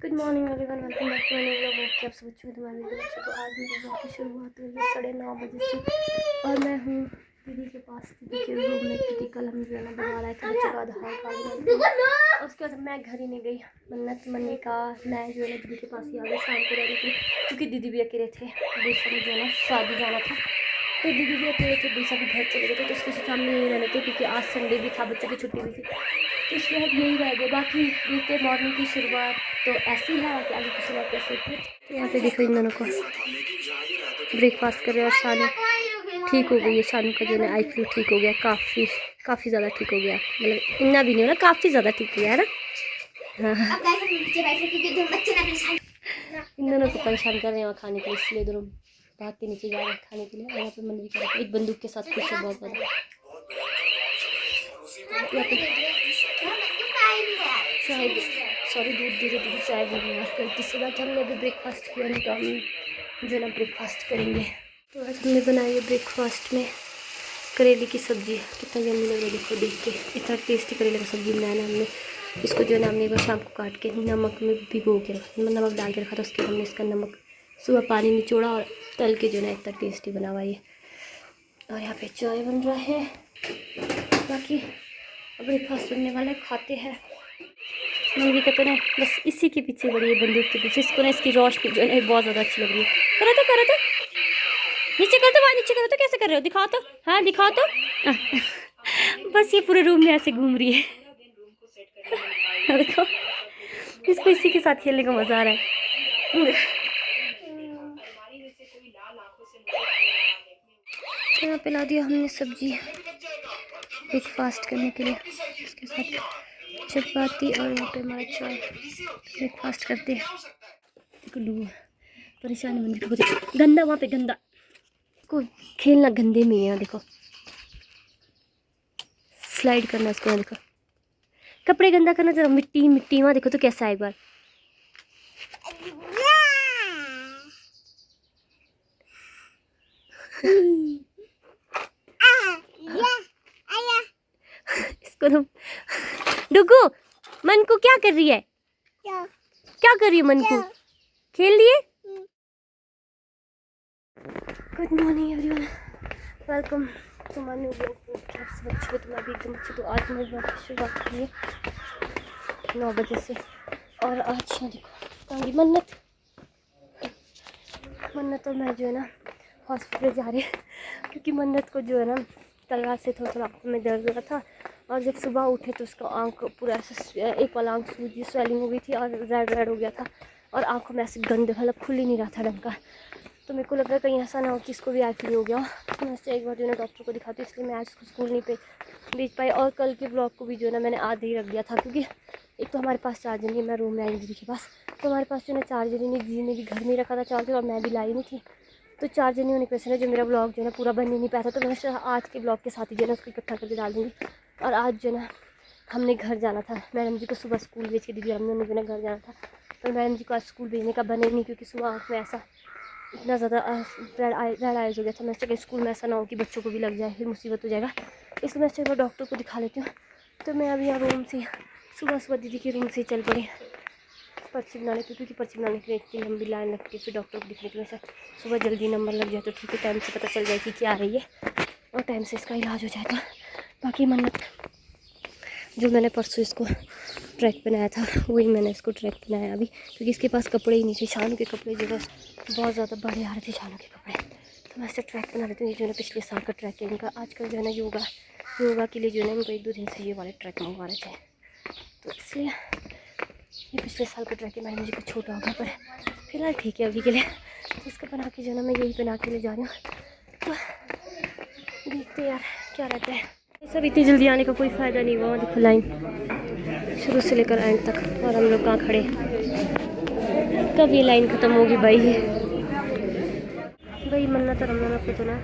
Good morning everyone, welcome back to new vlog. आप सब अच्छे हैं? तुम्हारे बच्चे तो आज मेरे ब्लॉग की शुरुआत हुई है 9:30 बजे से और मैं हूँ दीदी के पास, दीदी के रूम में, क्योंकि कल हम जो है ना बनवा रहे थे बच्चे का आधार कार्ड और उसके बाद मैं घर ही नहीं गई। मन्नत मन्नी का मैं जो है ना दीदी के पास ही आ गई शाम को रहने के लिए, क्योंकि दीदी भी अकेले थे। दूसरा में जो है ना शादी जाना था तो दीदी भी अकेले थे, दूसरा भी घर चले गए थे, तो उसके सामने यही रहने थे क्योंकि आज संडे भी था, बच्चों की छुट्टी भी थी, तो इसलिए हम यही रह गए। बाकी देखते मॉर्निंग की शुरुआत तो ऐसी है कि आगे की शुरुआत कैसे होती है। तो यहाँ पे देखो इन दोनों को ब्रेकफास्ट कर रहे हैं और शानू ठीक हो गई है। शानू का जो है आई फ्लू ठीक हो गया, काफ़ी ज़्यादा ठीक हो गया, मतलब इतना भी नहीं हो ना, काफ़ी ज़्यादा ठीक हो गया है ना। हाँ इन दोनों को परेशान कर रहे हैं वहाँ खाने के लिए, इसलिए दोनों भाग के नीचे जा रहे हैं खाने के लिए। और यहाँ पे मन भी कर रहा है, एक बंदूक के साथ खुश है बहुत ज़्यादा। चाय दूध दे रही चाय भी नहीं यार, गलती से बात। हमने अभी ब्रेकफास्ट किया नहीं तो हम जो है ना ब्रेकफास्ट करेंगे। तो आज हमने बनाई है ब्रेकफास्ट में करेले की सब्ज़ी। कितना यम्मी लग रहा है देखो देख के, इतना टेस्टी करेले की सब्ज़ी बनाया ना हमने। इसको जो है ना हमने एक बार शाम को काट के नमक में भिगो के नमक डाल के रखा था, उसके बाद हमने इसका नमक सुबह पानी निचोड़ा और तल के जो है ना इतना टेस्टी बना हुआ ये। और यहाँ पे चाय बन रहा है। बाकी अब ब्रेकफास्ट बनने वाला है, खाते हैं। मम्मी का तो ना बस इसी के पीछे बड़ी है, बंदूक के पीछे। इसको ना इसकी रोशनी जो है बहुत ज़्यादा अच्छी लग रही है। करो तो नीचे कर दो, वहाँ नीचे करो तो। कैसे कर रहे हो? दिखाओ तो, हाँ दिखाओ तो। बस ये पूरे रूम में ऐसे घूम रही है। देखो इसको इसी के साथ खेलने का मज़ा आ रहा है। यहाँ पे ला दिया हमने सब्जी ब्रेकफास्ट करने के लिए, इसके साथ चपाती और यहाँ पे हमारा चाय। ब्रेकफास्ट करते हैं। देखो लू परेशानी बन गई, गंदा वहाँ पे गंदा को खेलना गंदे में है। देखो स्लाइड करना इसको, देखो कपड़े गंदा करना, जरा मिट्टी मिट्टी वहाँ देखो तो कैसा है एक बार। इसको तो डुगू मन को क्या कर रही है? क्या कर रही है मन को? खेल लिए। Good morning everyone, welcome to my new vlog. बच्चे तो मैं भी एकदम अच्छी। तो आज मैं ब्लॉग की शुरुआत की है 9 बजे से। और आज देखो मन्नत और मैं जो है ना हॉस्पिटल जा रहे हैं, क्योंकि मन्नत को जो है ना कल रात से थोड़ा आँखों में दर्द हो रहा था। और जब सुबह उठे तो उसका आँख पूरा ऐसे एक वाला आँख सूजी स्वेलिंग हो गई थी और रेड हो गया था, और आँखों में ऐसे गंद मतलब खुल ही नहीं रहा था ढंग का। तो मेरे को लग रहा है कहीं ऐसा ना हो कि इसको भी आई फ्लू हो गया। तो मैं एक बार जो है ना डॉक्टर को दिखाती हूँ, इसलिए मैं आज उसको स्कूल नहीं भेज पाई। और कल के ब्लॉग को भी जो है ना मैंने आधे ही रख दिया था, क्योंकि एक तो हमारे पास चार्जर नहीं है। मैं रूम में आई दीदी के पास, तो हमारे पास जो है ना चार्जर ही नहीं। दीदी ने भी घर में रखा था चार्जर और मैं भी लाई नहीं थी, तो चार्जर नहीं होने की वजह से जो मेरा ब्लॉग जो है ना पूरा बन ही नहीं पाया था। तो मैं आज के ब्लॉग के साथ ही जो है ना उसको इकट्ठा करके डाल दूँगी। और आज जो है ना हमने घर जाना था, मैडम जी को सुबह स्कूल भेज के दीदी हमने जो है ना घर जाना था, पर मैडम जी को आज स्कूल भेजने का बने नहीं, क्योंकि सुबह आँख में ऐसा इतना ज़्यादा रेड आइज हो गया था। मैं सोचा स्कूल में ऐसा ना हो कि बच्चों को भी लग जाए, फिर मुसीबत हो जाएगा। इसलिए मैं एक बार डॉक्टर को दिखा लेती हूँ। तो मैं अभी यहाँ रूम से सुबह दीदी के रूम से चल पड़ी पर्ची बनाने की, क्योंकि पर्ची बनाने के लिए इतनी लंबी लाइन लगती है। फिर डॉक्टर को दिखने के लिए सुबह जल्दी नंबर लग जाए तो ठीक है, टाइम से पता चल जाए कि क्या रही है और टाइम से इसका इलाज हो जाए। तो बाकी मन्नत जो मैंने परसों इसको ट्रैक बनाया था वही मैंने इसको ट्रैक बनाया अभी, क्योंकि इसके पास कपड़े ही नहीं थे। शानू के कपड़े जो है बहुत ज़्यादा बड़े आ रहे थे शानू के कपड़े, तो मैं इससे ट्रैक बना लेती हूँ। ये जो है पिछले साल का ट्रैक है इनका। आजकल जो है ना योगा के लिए जो है ना इनको 1-2 दिन से ये वाले ट्रैक मंगवा रहे थे, तो इसलिए ये पिछले साल का ट्रैक है। मैंने मुझे कुछ छोटा हो गया, पर फिलहाल ठीक है अभी के लिए। तो इसका बना के जो है ना मैं यही बना के ले जा रही हूँ। तो देखते यार क्या रहता है। सब इतनी जल्दी आने का कोई फ़ायदा नहीं हुआ। देखो लाइन शुरू से लेकर एंड तक, और हम लोग कहाँ खड़े। कब ये लाइन ख़त्म होगी भाई? मन्नत और हम लोगों को तो ना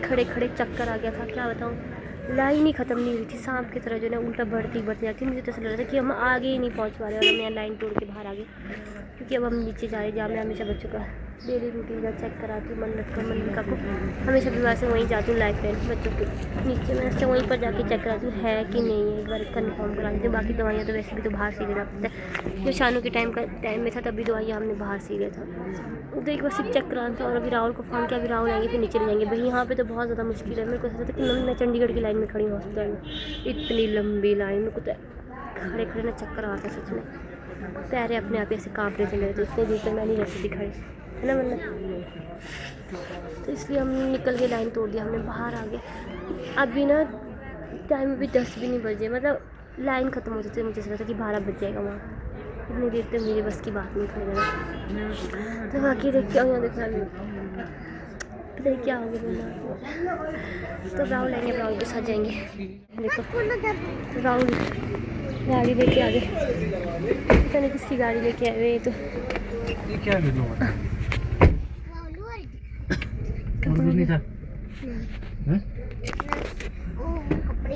खड़े खड़े चक्कर आ गया था, क्या बताऊँ। लाइन ही ख़त्म नहीं हुई थी, सांप की तरह जो है ना उल्टा बढ़ती जाती। मुझे तो ऐसा लग रहा था कि हम आगे ही नहीं पहुँच पा रहे, और हम यहाँ लाइन तोड़ के बाहर आ गए, क्योंकि अब हम नीचे जा रहे हैं जहाँ मैं हमेशा बच्चों का डेली रूटीन का चेक कराती हूँ मन्नत का मल्लिका को। हमेशा बीमार से वहीं जाती हूँ लाइफ लाइन बच्चों के नीचे, मैं उससे वहीं पर जाके चेक कराती हूँ है कि नहीं है, एक बार कन्फर्म करा देती हूँ। बाकी दवाइयाँ तो वैसे भी तो बाहर से ही लेना पड़ता है। जो शानू के टाइम में था तभी दवाइयाँ हमने बाहर से ही लिया था। तो एक बार सिर्फ चेक कराना था। और अभी राहुल को फ़ोन किया, अभी राहुल आएंगे फिर नीचे ले जाएंगे। भाई यहाँ पे तो बहुत ज़्यादा मुश्किल है। मेरे को ऐसा था कि मैं चंडीगढ़ की लाइन में खड़ी हूँ हॉस्पिटल में, इतनी लंबी लाइन में, कुछ खड़े खड़े ना चक्कर आता सच में, पैरे अपने आप ऐसे काँपने चले थे। इतने दूर से मैं नहीं रह सकती खड़े, है ना मतलब। तो इसलिए हम निकल के लाइन तोड़ दिया, हमने बाहर आ गए। अभी ना टाइम अभी 10 भी नहीं बजे, मतलब लाइन ख़त्म हो जाती है। मुझे ऐसा लगता है कि 12 बज जाएगा वहाँ। इतनी देर तक मेरी बस की बात नहीं खड़े रहना। तो बाकी देख के यहाँ देखा पता क्या हो गया। तो राहुल आएंगे, राहुल के साथ जाएंगे। देखो राहुल गाड़ी लेके आ गए, पता नहीं किसकी गाड़ी लेके आए हुए। ये तो ये क्या वीडियो है?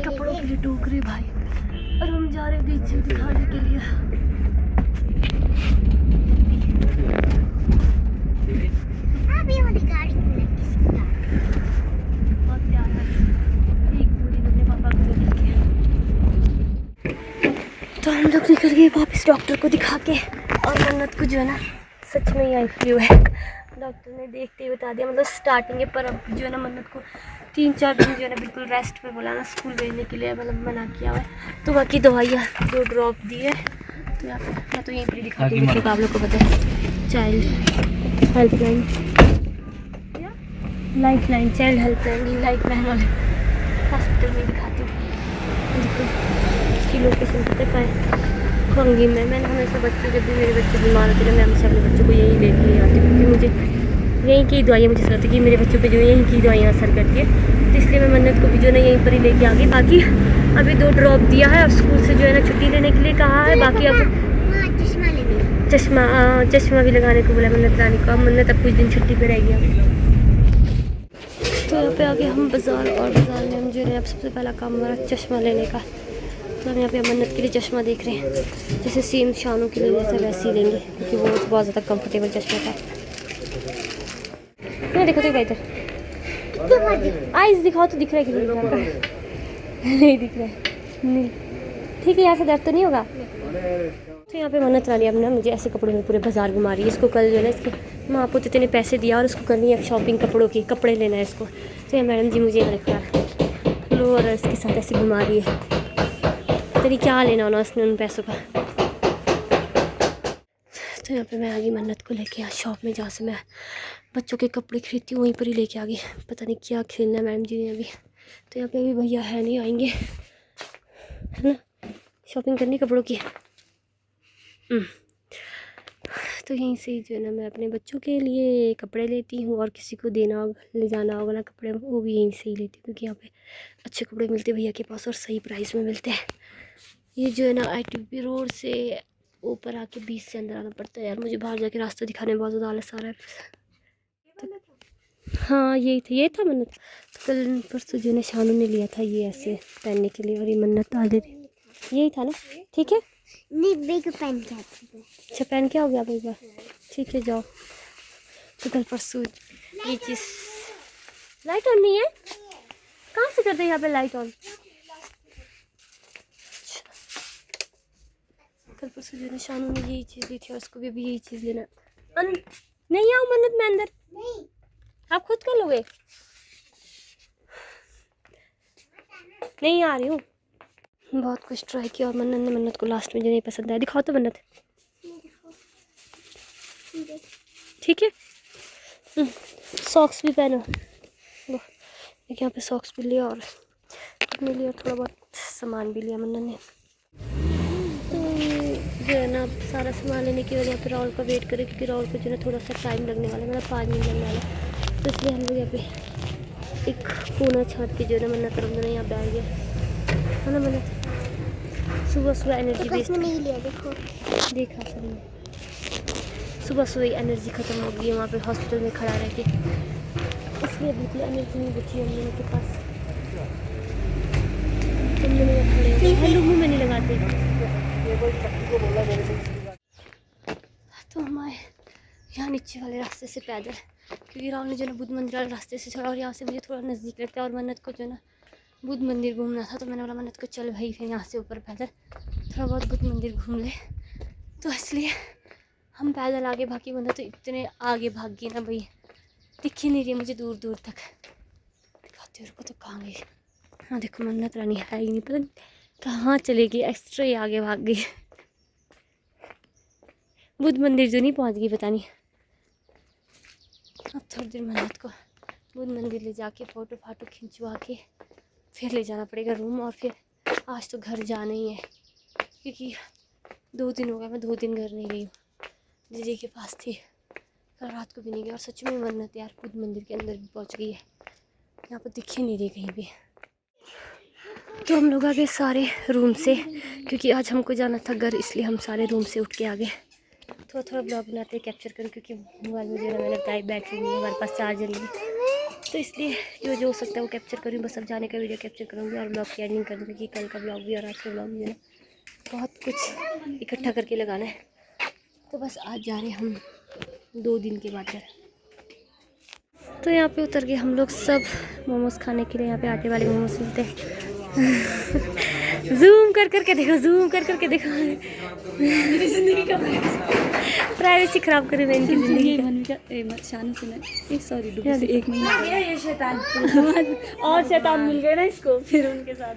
कपड़ों के लिए टोकरे भाई, और हम जा रहे बीच से दिखाने के लिए। बहुत प्यार है, एक पूरी अपने पापा को लेके। तो हम लोग निकल गए वापस डॉक्टर को दिखा के। और मन्नत को जो है ना सच में ही आई फ्लू है, डॉक्टर ने देखते ही बता दिया। मतलब स्टार्टिंग है, पर अब जो है ना मन्नत को 3-4 दिन जो है ना बिल्कुल रेस्ट पे बोला ना, स्कूल भेजने के लिए मतलब मना किया हुआ है। तो बाकी दवाइयाँ 2 ड्रॉप दी है। तो यहाँ पे मैं तो यहीं पर दिखाती हूँ, बच्चों को आप लोग को पता है child helpline, life line, child helpline, life line वाले हॉस्पिटल में दिखाती हूँ। इसकी लोकेशन पता है खंगी में। मैंने हमेशा बच्चे, जब भी मेरे बच्चे बीमार होते हैं मैं हमेशा अपने बच्चों को यहीं लेके ही आती हूँ, क्योंकि मुझे यहीं की दवाइयाँ, मुझे ऐसा लगता है कि मेरे बच्चों पे जो यहीं की दवाइयाँ असर करती है। तो इसलिए मैं मन्नत को भी जो है ना यहीं पर ही लेके आ गई। बाकी अभी 2 ड्रॉप दिया है और स्कूल से जो है ना छुट्टी लेने के लिए कहा है। बाकी अब चश्मा भी लगाने को बोला मन्नत रानी को। अब मन्नत अब कुछ दिन छुट्टी पर रहेगी। तो यहाँ पे आगे हम बाज़ार, और बाज़ार में हम जो है अब सबसे पहला काम हमारा चश्मा लेने का। तो हम यहाँ पे मन्नत के लिए चश्मा देख रहे हैं, जैसे सेम शानू के लिए जैसे वैसे ही लेंगे, क्योंकि वो बहुत ज़्यादा कंफर्टेबल चश्मा था। नहीं देखो तो इधर आइस दिखाओ तो दिख रहा है कि नहीं दिख रहा है, नहीं ठीक है, यहाँ से दर्द तो नहीं होगा। तो यहाँ पे मन्नत रानी अब ना मुझे ऐसे कपड़ों में पूरे बाज़ार घुमा रही है। इसको कल जो है ना इसके माँ पुत्र ने पैसे दिया और उसको करनी है शॉपिंग, कपड़ों की, कपड़े लेना है इसको। तो ये मैडम जी मुझे रखा लो और इसके साथ ऐसे घुमा रही है, पता नहीं क्या लेना होना उसने उन पैसों का। तो यहाँ पे मैं आ गई मन्नत को लेके, यहाँ शॉप में जहाँ से मैं बच्चों के कपड़े खरीदती हूँ वहीं पर ही लेके आ गई। पता नहीं क्या खरीदना है मैडम जी ने अभी। तो यहाँ पे अभी भैया है नहीं, आएंगे, है ना, शॉपिंग करनी कपड़ों की। तो यहीं से जो है ना मैं अपने बच्चों के लिए कपड़े लेती हूँ, और किसी को देना होगा, ले जाना होगा ना कपड़े, वो भी यहीं से ही लेती हूँ, क्योंकि यहाँ पे अच्छे कपड़े मिलते हैं भैया के पास और सही प्राइस में मिलते हैं। ये जो है ना ITP रोड से ऊपर आके 20 से अंदर आना पड़ता है। यार मुझे बाहर जाके रास्ता दिखाने में बहुत ज़्यादा आलस आ रहा है। तो हाँ ये था मन्नत। तो कल परसों जो है शानू ने लिया था ये ऐसे पहनने के लिए, और ये मन्नत आ गई, यही था ना, ठीक है। नहीं बेग पहन के आती है। अच्छा पहन के हो गया बेगा, ठीक है जाओ। तो कल परसों ये चीज़, लाइट ऑन नहीं है, कहाँ से कर दे यहाँ पे लाइट ऑन। कल परसों जो है शानू ने यही चीज़ ली थी और उसको भी अभी यही चीज़ लेना। नहीं आओ मन्नत में अंदर, नहीं आप खुद कर लोगे। नहीं आ रही हूँ, बहुत कुछ ट्राई किया और मन्नत को लास्ट में जो नहीं पसंद आया। दिखाओ तो मन्नत, ठीक है। सॉक्स भी पहनो, यहाँ पे सॉक्स भी लिया और अपने लिए थोड़ा बहुत सामान भी लिया मन्नत ने। तो जो है ना सारा सामान लेने की वजह पर राहुल का वेट करें, क्योंकि राहुल को जो है थोड़ा सा टाइम लगने वाला है, मतलब 5 मिनट लगने वाला है। तो इसलिए हम लोग यहाँ पे एक कोना छाट के जो है ना मन्नत रमजान यहाँ पे आ गया, है ना मन्नत। सुबह एनर्जी वेस्ट नहीं लिया, देखो देखा सर ने, सुबह एनर्जी ख़त्म हो गई है वहाँ पे हॉस्पिटल में खड़ा रह के, इसलिए बिल्कुल एनर्जी नहीं बची हम लोगों के पास। तुम लोग खड़े हो, लोग मुँह में नहीं लगाते। तो हमारे यहाँ नीचे वाले रास्ते से पैदल, क्योंकि राहुल ने जो ना बुद्ध मंदिर वाले रास्ते से छोड़ा और यहाँ से मुझे थोड़ा नज़दीक लगता है। और मन्नत को जो ना बुद्ध मंदिर घूमना था, तो मैंने बोला मन्नत को चल भाई फिर यहाँ से ऊपर पैदल थोड़ा बहुत बुद्ध मंदिर घूम ले, तो इसलिए हम पैदल आगे भागी। वरना तो इतने आगे भाग गई ना भाई, दिख ही नहीं रही मुझे दूर दूर तक। दिखाती हूँ को तो कहाँ गई। हाँ देखो मन्नत रानी है ही नहीं, पता कहाँ चलेगी, एक्स्ट्रा ही आगे भाग गई। बुद्ध मंदिर जो नहीं पहुँच गई पता नहीं। अब थोड़ी देर मन्नत को बुद्ध मंदिर ले जाके फ़ोटो फाटो खिंचवा के फिर ले जाना पड़ेगा रूम। और फिर आज तो घर जाना ही है, क्योंकि 2 दिन हो गया मैं 2 दिन घर नहीं गई हूँ। दीदी के पास थी, कल रात को भी नहीं गई। और सच में मन्नत यार बुद्ध मंदिर के अंदर भी पहुँच गई है, यहाँ पर दिख ही नहीं रही कहीं भी। तो हम लोग आ गए सारे रूम से, क्योंकि आज हमको जाना था घर, इसलिए हम सारे रूम से उठ के आ गए। थोड़ा थोड़ा ब्लॉग बनाते हैं, कैप्चर करूँ, क्योंकि मोबाइल में जो है मैंने बताया बैटरी नहीं है, हमारे पास चार्जर नहीं है, तो इसलिए जो हो सकता है वो कैप्चर करूँ। बस अब जाने का वीडियो कैप्चर करूँगी और ब्लॉग की एडिटिंग करूँगी, क्योंकि कल का ब्लॉग भी और आज का ब्लॉग भी है, बहुत कुछ इकट्ठा करके लगाना है। तो बस आज जा रहे हैं हम 2 दिन के बाद घर। तो यहाँ पे उतर गए हम लोग सब मोमोज खाने के लिए। यहाँ पे आटे वाले मोमोज मिलते हैं। जूम कर करके देखो, जूम कर करके देखो। मेरी ज़िंदगी का प्राइवेसी खराब करे मैं इनकी ज़िंदगी का। शानू सुना सॉरी डूबी से 1 महीना ये शैतान और शैतान मिल गए ना इसको, फिर उनके साथ